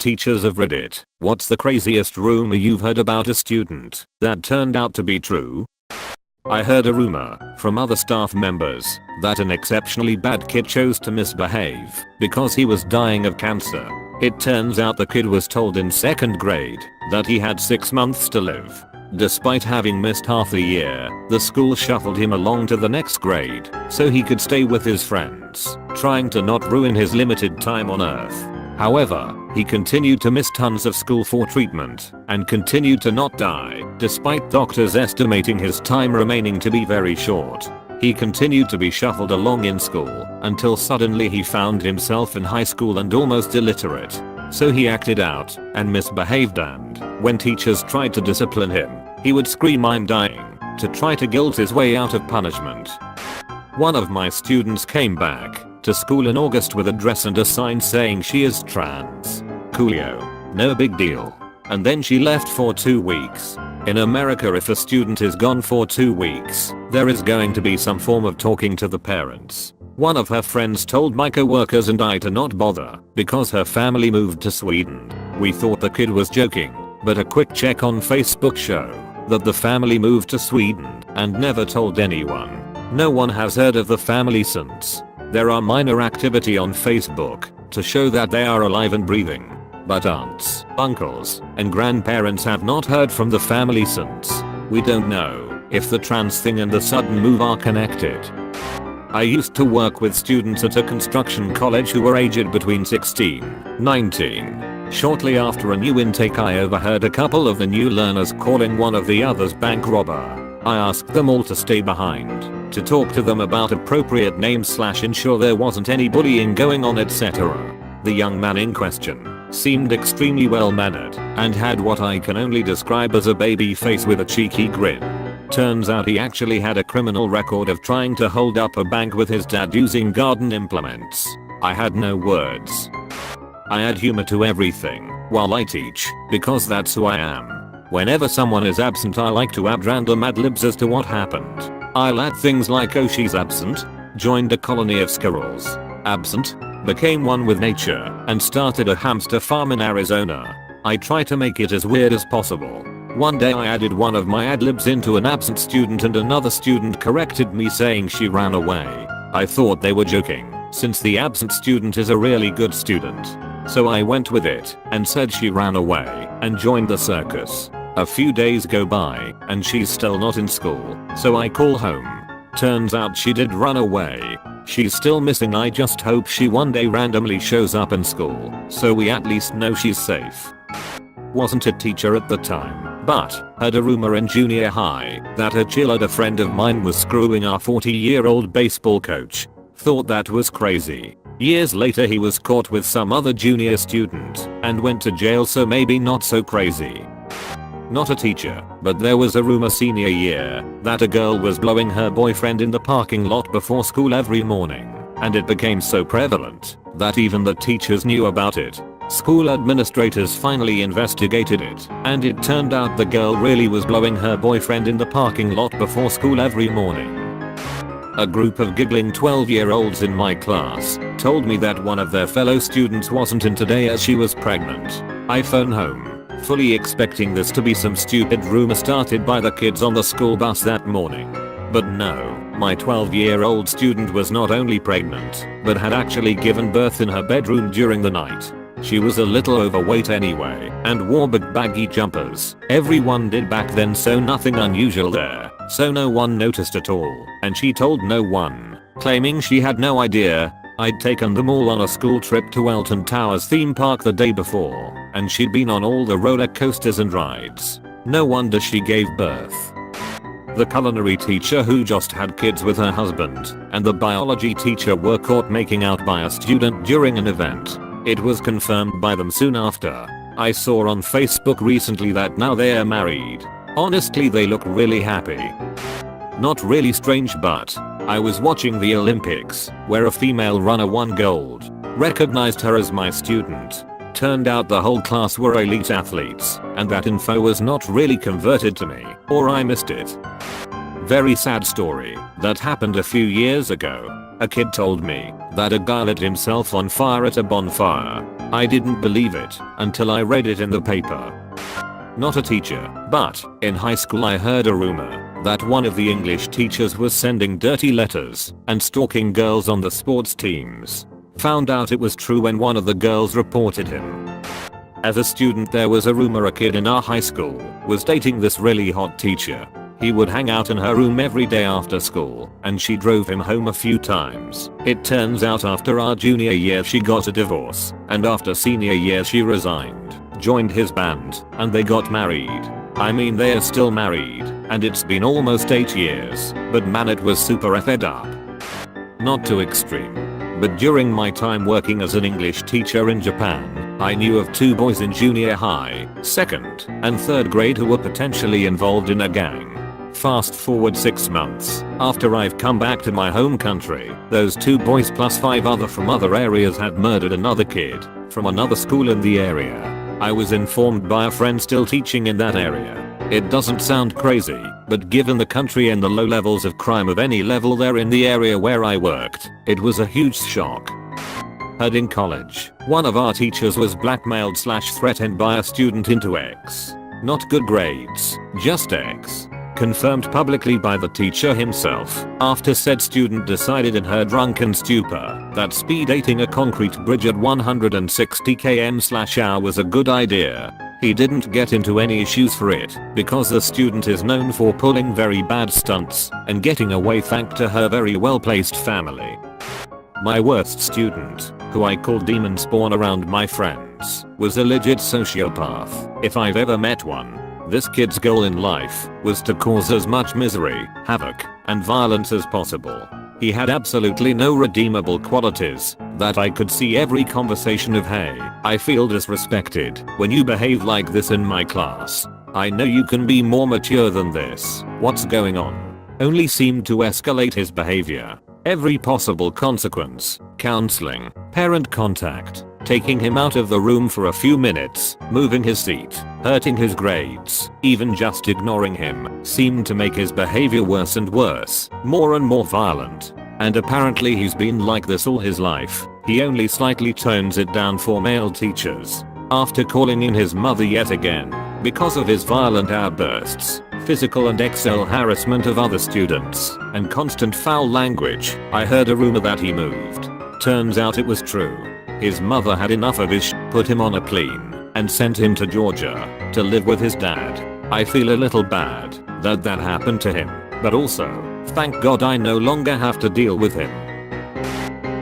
teachers of Reddit, what's the craziest rumor you've heard about a student that turned out to be true? I heard a rumor from other staff members that an exceptionally bad kid chose to misbehave because he was dying of cancer. It turns out the kid was told in 2nd grade that he had 6 months to live. Despite having missed half a year, the school shuffled him along to the next grade so he could stay with his friends, trying to not ruin his limited time on Earth. However, he continued to miss tons of school for treatment and continued to not die, despite doctors estimating his time remaining to be very short. He continued to be shuffled along in school until suddenly he found himself in high school and almost illiterate. So he acted out and misbehaved, and when teachers tried to discipline him, he would scream "I'm dying" to try to guilt his way out of punishment. One of my students came back to school in August with a dress and a sign saying she is trans. Coolio. No big deal. And then she left for 2 weeks. In America, if a student is gone for 2 weeks, there is going to be some form of talking to the parents. One of her friends told my coworkers and I to not bother because her family moved to Sweden. We thought the kid was joking, but a quick check on Facebook showed that the family moved to Sweden and never told anyone. No one has heard of the family since. There are minor activity on Facebook to show that they are alive and breathing, but aunts, uncles, and grandparents have not heard from the family since. We don't know if the trans thing and the sudden move are connected. I used to work with students at a construction college who were aged between 16 and 19. Shortly after a new intake, I overheard a couple of the new learners calling one of the others bank robber. I asked them all to stay behind to talk to them about appropriate names / ensure there wasn't any bullying going on, etc. The young man in question seemed extremely well mannered and had what I can only describe as a baby face with a cheeky grin. Turns out he actually had a criminal record of trying to hold up a bank with his dad using garden implements. I had no words. I add humor to everything while I teach because that's who I am. Whenever someone is absent, I like to add random ad-libs as to what happened. I'll add things like "oh, she's absent, joined a colony of squirrels, absent, became one with nature, and started a hamster farm in Arizona." I try to make it as weird as possible. One day I added one of my ad-libs into an absent student and another student corrected me saying she ran away. I thought they were joking, since the absent student is a really good student. So I went with it and said she ran away and joined the circus. A few days go by and she's still not in school, so I call home. Turns out she did run away. She's still missing. I just hope she one day randomly shows up in school, so we at least know she's safe. Wasn't a teacher at the time, but heard a rumor in junior high that a cheerleader friend of mine was screwing our 40-year-old baseball coach. Thought that was crazy. Years later he was caught with some other junior student and went to jail, so maybe not so crazy. Not a teacher, but there was a rumor senior year that a girl was blowing her boyfriend in the parking lot before school every morning, and it became so prevalent that even the teachers knew about it. School administrators finally investigated it, and it turned out the girl really was blowing her boyfriend in the parking lot before school every morning. A group of giggling 12-year-olds in my class told me that one of their fellow students wasn't in today as she was pregnant. I phone home, fully expecting this to be some stupid rumor started by the kids on the school bus that morning. But no, my 12-year-old student was not only pregnant, but had actually given birth in her bedroom during the night. She was a little overweight anyway, and wore big baggy jumpers. Everyone did back then, so nothing unusual there. So no one noticed at all, and she told no one, claiming she had no idea. I'd taken them all on a school trip to Elton Towers theme park the day before, and she'd been on all the roller coasters and rides. No wonder she gave birth. The culinary teacher who just had kids with her husband and the biology teacher were caught making out by a student during an event. It was confirmed by them soon after. I saw on Facebook recently that now they are married. Honestly, they look really happy. Not really strange, but I was watching the Olympics where a female runner won gold. Recognized her as my student. Turned out the whole class were elite athletes, and that info was not really converted to me, or I missed it. Very sad story that happened a few years ago. A kid told me that a guy lit himself on fire at a bonfire. I didn't believe it until I read it in the paper. Not a teacher, but in high school I heard a rumor that one of the English teachers was sending dirty letters and stalking girls on the sports teams. Found out it was true when one of the girls reported him. As a student there was a rumor a kid in our high school was dating this really hot teacher. He would hang out in her room every day after school, and she drove him home a few times. It turns out after our junior year she got a divorce, and after senior year she resigned, joined his band, and they got married. I mean they are still married, and it's been almost 8 years, but man it was super effed up. Not too extreme, but during my time working as an English teacher in Japan, I knew of 2 boys in junior high, 2nd, and 3rd grade who were potentially involved in a gang. Fast forward 6 months, after I've come back to my home country, those 2 boys plus 5 other from other areas had murdered another kid from another school in the area. I was informed by a friend still teaching in that area. It doesn't sound crazy, but given the country and the low levels of crime of any level there in the area where I worked, it was a huge shock. Heard in college, one of our teachers was blackmailed/threatened by a student into X. Not good grades, just X. Confirmed publicly by the teacher himself after said student decided in her drunken stupor that speed dating a concrete bridge at 160 km/h was a good idea. He didn't get into any issues for it because the student is known for pulling very bad stunts and getting away thanks to her very well-placed family. My worst student, who I called Demon Spawn around my friends, was a legit sociopath if I've ever met one. This kid's goal in life was to cause as much misery, havoc, and violence as possible. He had absolutely no redeemable qualities that I could see every conversation of "Hey, I feel disrespected when you behave like this in my class. I know you can be more mature than this. What's going on?" Only seemed to escalate his behavior. Every possible consequence, counseling, parent contact, taking him out of the room for a few minutes, moving his seat, hurting his grades, even just ignoring him, seemed to make his behavior worse and worse, more and more violent. And apparently he's been like this all his life. He only slightly tones it down for male teachers. After calling in his mother yet again, because of his violent outbursts, physical and sexual harassment of other students, and constant foul language, I heard a rumor that he moved. Turns out it was true. His mother had enough of his put him on a plane, and sent him to Georgia to live with his dad. I feel a little bad that happened to him, but also, thank God I no longer have to deal with him.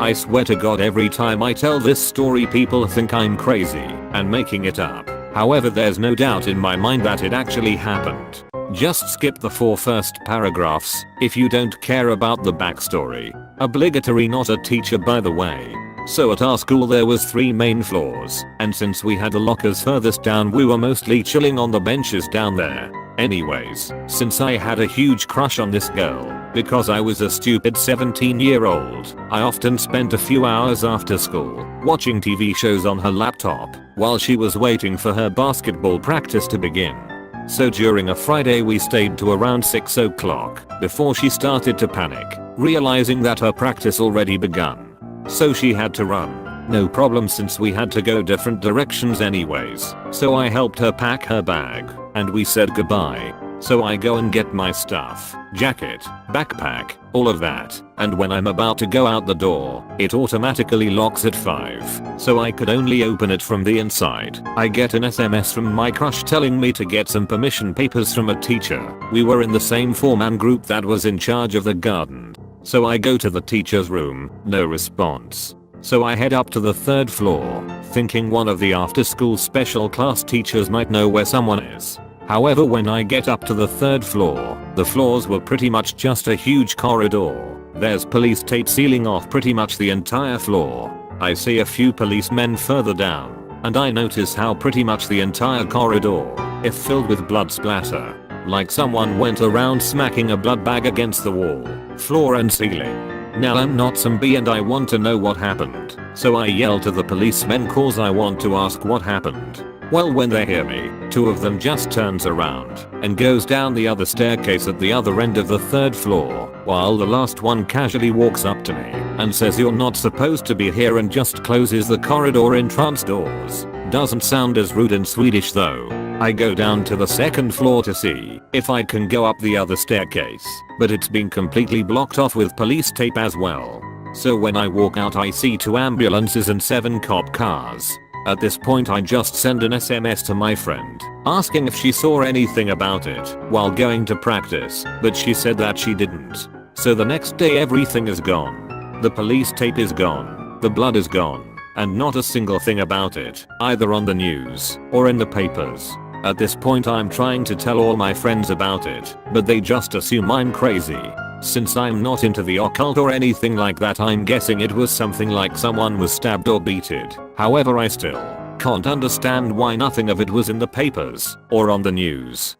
I swear to God every time I tell this story people think I'm crazy and making it up. However, there's no doubt in my mind that it actually happened. Just skip the 4 first paragraphs if you don't care about the backstory. Obligatory, not a teacher by the way. So at our school there was 3 main floors, and since we had the lockers furthest down we were mostly chilling on the benches down there. Anyways, since I had a huge crush on this girl, because I was a stupid 17-year-old, I often spent a few hours after school watching TV shows on her laptop while she was waiting for her basketball practice to begin. So during a Friday we stayed to around 6 o'clock before she started to panic, realizing that her practice already begun. So she had to run. No problem since we had to go different directions anyways. So I helped her pack her bag, and we said goodbye. So I go and get my stuff, jacket, backpack, all of that, and when I'm about to go out the door, it automatically locks at 5, so I could only open it from the inside. I get an SMS from my crush telling me to get some permission papers from a teacher. We were in the same 4-man group that was in charge of the garden. So I go to the teacher's room, no response. So I head up to the 3rd floor, thinking one of the after-school special class teachers might know where someone is. However, when I get up to the 3rd floor, the floors were pretty much just a huge corridor. There's police tape sealing off pretty much the entire floor. I see a few policemen further down, and I notice how pretty much the entire corridor is filled with blood splatter. Like someone went around smacking a blood bag against the wall, floor and ceiling. Now I'm not zombie and I want to know what happened, so I yell to the policemen cause I want to ask what happened. Well, when they hear me, two of them just turns around and goes down the other staircase at the other end of the 3rd floor, while the last one casually walks up to me and says you're not supposed to be here and just closes the corridor entrance doors. Doesn't sound as rude in Swedish though. I go down to the 2nd floor to see if I can go up the other staircase, but it's been completely blocked off with police tape as well. So when I walk out I see 2 ambulances and 7 cop cars. At this point I just send an SMS to my friend asking if she saw anything about it while going to practice, but she said that she didn't. So the next day everything is gone. The police tape is gone, the blood is gone, and not a single thing about it, either on the news or in the papers. At this point I'm trying to tell all my friends about it, but they just assume I'm crazy. Since I'm not into the occult or anything like that, I'm guessing it was something like someone was stabbed or beaten. However, I still can't understand why nothing of it was in the papers or on the news.